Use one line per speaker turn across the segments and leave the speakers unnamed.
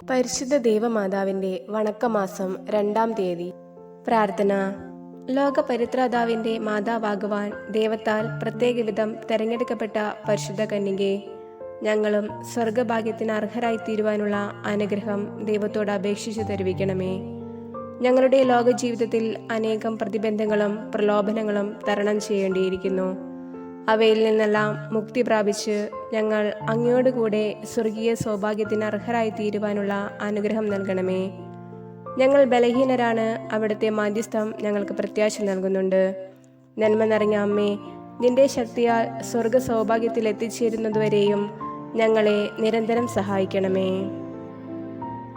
പരിശുദ്ധ ദേവമാതാവിന്റെ വണക്കമാസം 2-ാം തീയതി. പ്രാർത്ഥന. ലോക പരിത്രാതാവിന്റെ മാതാവാകുവാൻ ദൈവത്താൽ പ്രത്യേകവിധം തെരഞ്ഞെടുക്കപ്പെട്ട പരിശുദ്ധ കന്യകെ, ഞങ്ങളും സ്വർഗഭാഗ്യത്തിന് അർഹരായിത്തീരുവാനുള്ള അനുഗ്രഹം ദൈവത്തോട് അപേക്ഷിച്ചു തരുവിക്കണമേ. ഞങ്ങളുടെ ലോക ജീവിതത്തിൽ അനേകം പ്രതിബന്ധങ്ങളും പ്രലോഭനങ്ങളും തരണം ചെയ്യേണ്ടിയിരിക്കുന്നു. അവയിൽ നിന്നെല്ലാം മുക്തി പ്രാപിച്ച് ഞങ്ങൾ അങ്ങയോടുകൂടെ സ്വർഗീയ സൗഭാഗ്യത്തിന് അർഹരായിത്തീരുവാനുള്ള അനുഗ്രഹം നൽകണമേ. ഞങ്ങൾ ബലഹീനരാണ്, അവിടുത്തെ മാധ്യസ്ഥം ഞങ്ങൾക്ക് പ്രത്യാശ നൽകുന്നുണ്ട്. നന്മ നിറഞ്ഞ അമ്മേ, നിന്റെ ശക്തിയാൽ സ്വർഗ സൗഭാഗ്യത്തിൽ എത്തിച്ചേരുന്നതുവരെയും ഞങ്ങളെ നിരന്തരം സഹായിക്കണമേ.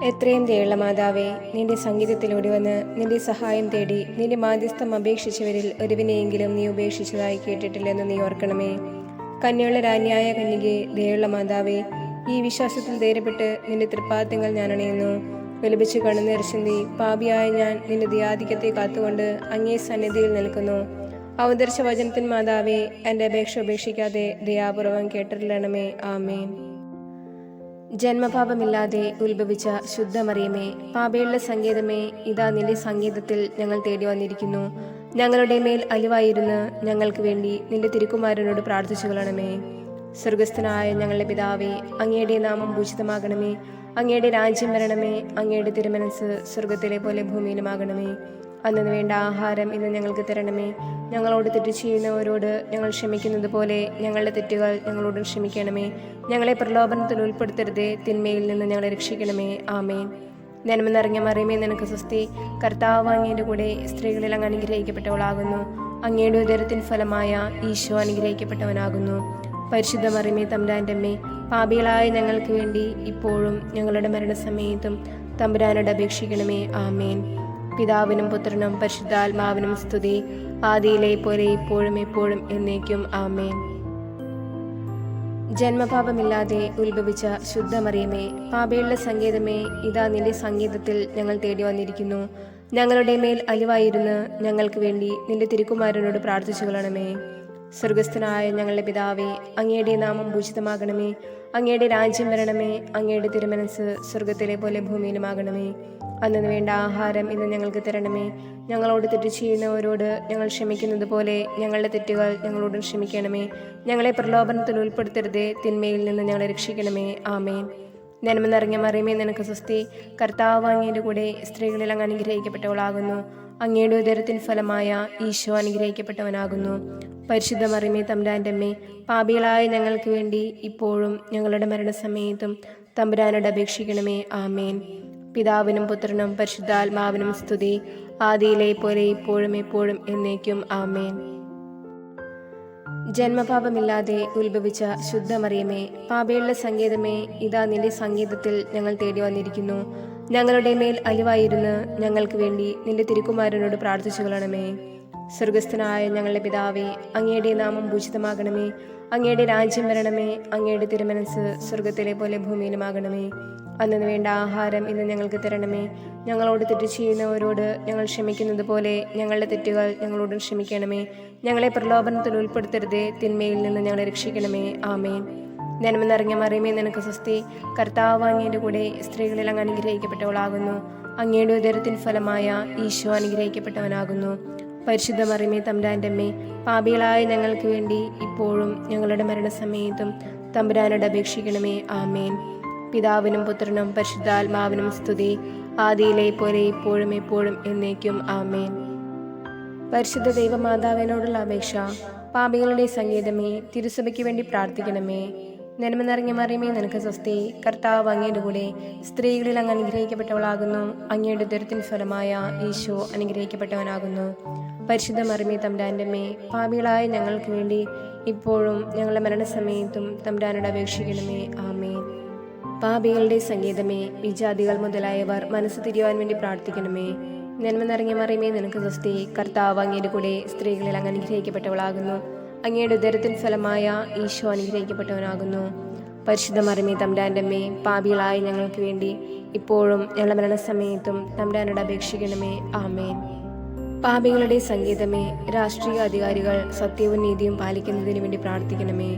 എത്രയും ദയുള്ള മാതാവേ, നിന്റെ സംഗീതത്തിലൂടെ വന്ന് നിന്റെ സഹായം തേടി നിന്റെ മാധ്യസ്ഥം അപേക്ഷിച്ചവരിൽ ഒരുവിനെയെങ്കിലും നീ ഉപേക്ഷിച്ചതായി കേട്ടിട്ടില്ലെന്ന് നീ ഓർക്കണമേ. കന്യകളുടെ രാജ്ഞിയായ കന്യകെ, ദയുള്ള മാതാവേ, ഈ വിശ്വാസത്തിൽ ധൈര്യപ്പെട്ട് നിന്റെ തൃപ്പാദങ്ങൾ ഞാൻ അണയുന്നു. വിലപിച്ച് കണ്ണുനീർ ചിന്തി പാപിയായ ഞാൻ നിന്റെ ദയാധിക്യത്തെ കാത്തുകൊണ്ട് അങ്ങേ സന്നിധിയിൽ നിൽക്കുന്നു. അവതരിച്ച വചനത്തിൻ മാതാവേ, എൻ്റെ അപേക്ഷ ഉപേക്ഷിക്കാതെ ദയാപൂർവം കേട്ടിരണമേ. ആമേൻ. ജന്മപാപമില്ലാതെ ഉത്ഭവിച്ച ശുദ്ധമറിയമേ, പാപികളുടെ സങ്കേതമേ, ഇതാ നിന്റെ സംഗീതത്തിൽ ഞങ്ങൾ തേടി വന്നിരിക്കുന്നു. ഞങ്ങളുടെ മേൽ അലിവായിരുന്ന് ഞങ്ങൾക്ക് വേണ്ടി നിന്റെ തിരുക്കുമാരനോട് പ്രാർത്ഥിച്ചു കൊള്ളണമേ. സ്വർഗസ്ഥനായ ഞങ്ങളുടെ പിതാവേ, അങ്ങയുടെ നാമം പൂജിതമാകണമേ. അങ്ങയുടെ രാജ്യം വരണമേ. അങ്ങയുടെ തിരുമനസ് സ്വർഗത്തിലെ പോലെ ഭൂമിയിലുമാകണമേ. അന്നു വേണ്ട ആഹാരം ഇന്ന് ഞങ്ങൾക്ക് തരണമേ. ഞങ്ങളോട് തെറ്റ് ചെയ്യുന്നവരോട് ഞങ്ങൾ ക്ഷമിക്കുന്നത് പോലെ ഞങ്ങളുടെ തെറ്റുകൾ ഞങ്ങളോട് ക്ഷമിക്കണമേ. ഞങ്ങളെ പ്രലോഭനത്തിൽ ഉൾപ്പെടുത്തരുതേ, തിന്മയിൽ നിന്ന് ഞങ്ങളെ രക്ഷിക്കണമേ. ആമേൻ. നന്മ നിറഞ്ഞ മറിയമേ, നിനക്ക് സ്വസ്തി. കർത്താവ് അങ്ങയുടെ കൂടെ സ്ത്രീകളിൽ അങ്ങ് അനുഗ്രഹിക്കപ്പെട്ടവളാകുന്നു. അങ്ങയുടെ ഉദരത്തിൻ ഫലമായ ഈശോ അനുഗ്രഹിക്കപ്പെട്ടവനാകുന്നു. പരിശുദ്ധ മറിയമേ, തമ്പുരാന്റെ അമ്മേ, പാപികളായ ഞങ്ങൾക്ക് വേണ്ടി ഇപ്പോഴും ഞങ്ങളുടെ മരണസമയത്തും തമ്പുരാനോട് അപേക്ഷിക്കണമേ. ആമേൻ. പിതാവിനും പുത്രനും പരിശുദ്ധാത്മാവിനും സ്തുതി, ആദിയിലെ പോലെ ഇപ്പോഴും എപ്പോഴും എന്നേക്കും. ആമേൻ. ജന്മപാപമില്ലാതെ ഉത്ഭവിച്ച ശുദ്ധമറിയമേ, പാപികളുടെ സങ്കേതമേ, ഇതാ നിന്റെ സംഗീതത്തിൽ ഞങ്ങൾ തേടി വന്നിരിക്കുന്നു. ഞങ്ങളുടെ മേൽ അലിവായിരുന്ന് ഞങ്ങൾക്ക് വേണ്ടി നിന്റെ തിരുക്കുമാരനോട് പ്രാർത്ഥിച്ചു കൊള്ളണമേ. സ്വർഗസ്ഥനായ ഞങ്ങളുടെ പിതാവേ, അങ്ങയുടെ നാമം പൂജിതമാകണമേ. അങ്ങയുടെ രാജ്യം വരണമേ. അങ്ങയുടെ തിരുമനസ് സ്വർഗത്തിലെ പോലെ ഭൂമിയിലുമാകണമേ. അന്നു വേണ്ട ആഹാരം ഇന്ന് ഞങ്ങൾക്ക് തരണമേ. ഞങ്ങളോട് തെറ്റ് ചെയ്യുന്നവരോട് ഞങ്ങൾ ക്ഷമിക്കുന്നത് പോലെ ഞങ്ങളുടെ തെറ്റുകൾ ഞങ്ങളോട് ക്ഷമിക്കണമേ. ഞങ്ങളെ പ്രലോഭനത്തിൽ ഉൾപ്പെടുത്തരുതേ, തിന്മയിൽ നിന്ന് ഞങ്ങളെ രക്ഷിക്കണമേ. ആമേൻ. നന്മ നിറഞ്ഞ മറിയമേ, നിനക്ക് സ്വസ്തി. കർത്താവ് അങ്ങയുടെ കൂടെ സ്ത്രീകളിൽ അങ്ങ് അനുഗ്രഹിക്കപ്പെട്ടവളാകുന്നു. അങ്ങയുടെ ഉദരത്തിൻ ഫലമായ ഈശോ അനുഗ്രഹിക്കപ്പെട്ടവനാകുന്നു. പരിശുദ്ധ മറിയമേ, തമ്പുരാന്റെ അമ്മേ, പാപികളായ ഞങ്ങൾക്ക് വേണ്ടി ഇപ്പോഴും ഞങ്ങളുടെ മരണസമയത്തും തമ്പുരാനോട് അപേക്ഷിക്കണമേ. ആമേൻ. പിതാവിനും പുത്രനും പരിശുദ്ധാത്മാവിനും സ്തുതി, ആദിയിലെ പോലെ ഇപ്പോഴും എപ്പോഴും എന്നേക്കും. ആമേൻ. ജന്മപാപമില്ലാതെ ഉത്ഭവിച്ച ശുദ്ധമറിയമേ, പാപികളുടെ സങ്കേതമേ, ഇതാ നിന്റെ സംഗീതത്തിൽ ഞങ്ങൾ തേടി വന്നിരിക്കുന്നു. ഞങ്ങളുടെ മേൽ അലിവായിരുന്ന് ഞങ്ങൾക്ക് വേണ്ടി നിന്റെ തിരുക്കുമാരനോട് പ്രാർത്ഥിച്ചു കൊള്ളണമേ. സ്വർഗസ്ഥനായ ഞങ്ങളുടെ പിതാവേ, അങ്ങയുടെ നാമം പൂജിതമാകണമേ. അങ്ങയുടെ രാജ്യം വരണമേ. അങ്ങയുടെ തിരുമനസ് സ്വർഗത്തിലെ പോലെ ഭൂമിയിലുമാകണമേ. അന്നു വേണ്ട ആഹാരം ഇന്ന് ഞങ്ങൾക്ക് തരണമേ. ഞങ്ങളോട് തെറ്റ് ചെയ്യുന്നവരോട് ഞങ്ങൾ ക്ഷമിക്കുന്നത് പോലെ ഞങ്ങളുടെ തെറ്റുകൾ ഞങ്ങളോട് ക്ഷമിക്കണമേ. ഞങ്ങളെ പ്രലോഭനത്തിൽ ഉൾപ്പെടുത്തരുതേ, തിന്മയിൽ നിന്ന് ഞങ്ങളെ രക്ഷിക്കണമേ. ആമേൻ. നന്മ നിറഞ്ഞ മറിയമേ, നിനക്ക് സ്വസ്തി. കർത്താവ് അങ്ങയുടെ കൂടെ സ്ത്രീകളിൽ അങ്ങ് അനുഗ്രഹിക്കപ്പെട്ടവളാകുന്നു. അങ്ങയുടെ ഉദരത്തിൻ ഫലമായ ഈശോ അനുഗ്രഹിക്കപ്പെട്ടവനാകുന്നു. പരിശുദ്ധ മറിയമേ, തമ്പുരാന്റെ അമ്മേ, പാപികളായ ഞങ്ങൾക്ക് വേണ്ടി ഇപ്പോഴും ഞങ്ങളുടെ മരണസമയത്തും തമ്പുരാനോട് അപേക്ഷിക്കണമേ. ആമേൻ. പിതാവിനും പുത്രനും പരിശുദ്ധാത്മാവിനും സ്തുതി, ആദിയിലെ പോലെ ഇപ്പോഴും എപ്പോഴും എന്നേക്കും. ആമേൻ. പരിശുദ്ധ ദൈവമാതാവിനോടുള്ള അപേക്ഷ. പാപികളുടെ സങ്കേതമേ, തിരുസഭയ്ക്ക് വേണ്ടി പ്രാർത്ഥിക്കണമേ. നന്മ നിറഞ്ഞ മറിയമേ, നിനക്ക് സ്വസ്തി. കർത്താവ് അങ്ങയുടെ കൂടെ സ്ത്രീകളിൽ അങ്ങ് അനുഗ്രഹിക്കപ്പെട്ടവളാകുന്നു. അങ്ങയുടെ ഉദരത്തിൻ ഫലമായ ഈശോ അനുഗ്രഹിക്കപ്പെട്ടവനാകുന്നു. പരിശുദ്ധ മറിയമേ, തമ്പുരാന്റെ അമ്മേ, പാപികളായ ഞങ്ങൾക്ക് വേണ്ടി ഇപ്പോഴും ഞങ്ങളുടെ മരണസമയത്തും തമ്പുരാനോട് അപേക്ഷിക്കണമേ. ആമേൻ. പാപികളുടെ സങ്കേതമേ, വിജാതികൾ മുതലായവർ മനസ്സ് തിരിയുവാൻ വേണ്ടി പ്രാർത്ഥിക്കണമേ. നന്മ നിറഞ്ഞ മറിയമേ, നിനക്ക് സ്വസ്തി. കർത്താവ് അങ്ങയുടെ കൂടെ സ്ത്രീകളിൽ അങ്ങ് അനുഗ്രഹിക്കപ്പെട്ടവളാകുന്നു. അങ്ങയുടെ ഉദരത്തിൻ ഫലമായ ഈശോ അനുഗ്രഹിക്കപ്പെട്ടവനാകുന്നു. പരിശുദ്ധ മറിയമേ, തമ്പുരാന്റെ അമ്മേ, പാപികളായ ഞങ്ങൾക്ക് വേണ്ടി ഇപ്പോഴും ഞങ്ങളുടെ മരണസമയത്തും തമ്പുരാനോട് അപേക്ഷിക്കണമേ. ആമേൻ. പാപികളുടെ സങ്കേതമേ, രാഷ്ട്രീയ അധികാരികൾ സത്യവും നീതിയും പാലിക്കുന്നതിന് വേണ്ടി പ്രാർത്ഥിക്കണമേ.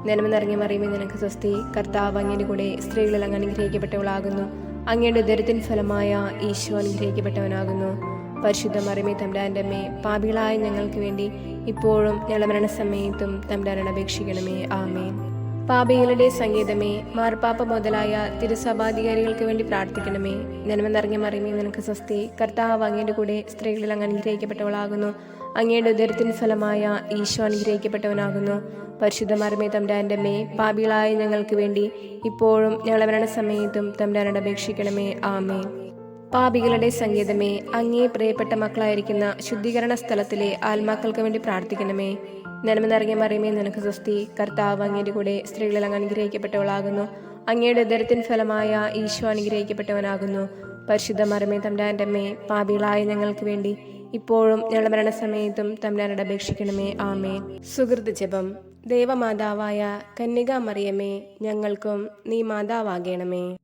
നന്മ നിറഞ്ഞ മറിയമേ, നിനക്ക് സ്വസ്തി. കർത്താവ് അങ്ങയുടെ കൂടെ സ്ത്രീകളിൽ അങ്ങ് അനുഗ്രഹിക്കപ്പെട്ടവളാകുന്നു. അങ്ങയുടെ ഉദരത്തിൻ ഫലമായ ഈശോ അനുഗ്രഹിക്കപ്പെട്ടവനാകുന്നു. പരിശുദ്ധ മറിയമേ തമ്പുരാന്റെ അമ്മേ, പാപികളായ ഞങ്ങൾക്ക് വേണ്ടി ഇപ്പോഴും ഞങ്ങളുടെ മരണസമയത്തും തമ്പുരാനോട് അപേക്ഷിക്കണമേ. ആമേൻ. പാപികളുടെ സംഗീതമേ, മാർപ്പാപ്പ മുതലായ തിരുസഭാധികാരികൾക്ക് വേണ്ടി പ്രാർത്ഥിക്കണമേ. നന്മ നിറഞ്ഞ മറിയമേ, നിനക്ക് സ്വസ്തി. കർത്താവ് അങ്ങയുടെ കൂടെ സ്ത്രീകളിൽ അങ്ങ് അനുഗ്രഹിക്കപ്പെട്ടവളാകുന്നു. അങ്ങയുടെ ഉദരത്തിൻ ഫലമായ ഈശോ അനുഗ്രഹിക്കപ്പെട്ടവനാകുന്നു. പരിശുദ്ധ മറിയമേ തമ്പുരാന്റെ അമ്മേ, പാപികളായ ഞങ്ങൾക്ക് വേണ്ടി ഇപ്പോഴും ഞങ്ങളുടെ മരണസമയത്തും തമ്പുരാനോട് അപേക്ഷിക്കണമേ. ആമേൻ. പാപികളുടെ സംഗീതമേ, അങ്ങേ പ്രിയപ്പെട്ട മക്കളായിരിക്കുന്ന ശുദ്ധീകരണ സ്ഥലത്തിലെ ആത്മാക്കൾക്ക് വേണ്ടി പ്രാർത്ഥിക്കണമേ. നന്മ നിറഞ്ഞ മറിയമേ, നിനക്ക് സ്വസ്തി. കർത്താവ് അങ്ങയുടെ കൂടെ സ്ത്രീകളിൽ അങ്ങ് അനുഗ്രഹിക്കപ്പെട്ടവളാകുന്നു. അങ്ങയുടെ ഉദരത്തിൻ ഫലമായ ഈശോ അനുഗ്രഹിക്കപ്പെട്ടവനാകുന്നു. പരിശുദ്ധ മറിയമേ തമ്പുരാന്റെ അമ്മേ, പാപികളായ ഞങ്ങൾക്ക് വേണ്ടി ഇപ്പോഴും ഞങ്ങളുടെ മരണസമയത്തും തമ്പുരാനോട് അപേക്ഷിക്കണമേ. ആമേൻ. സുഹൃത്ത് ജപം. ദേവമാതാവായ കന്യകാ മറിയമേ, ഞങ്ങൾക്കും നീ മാതാവാകണമേ.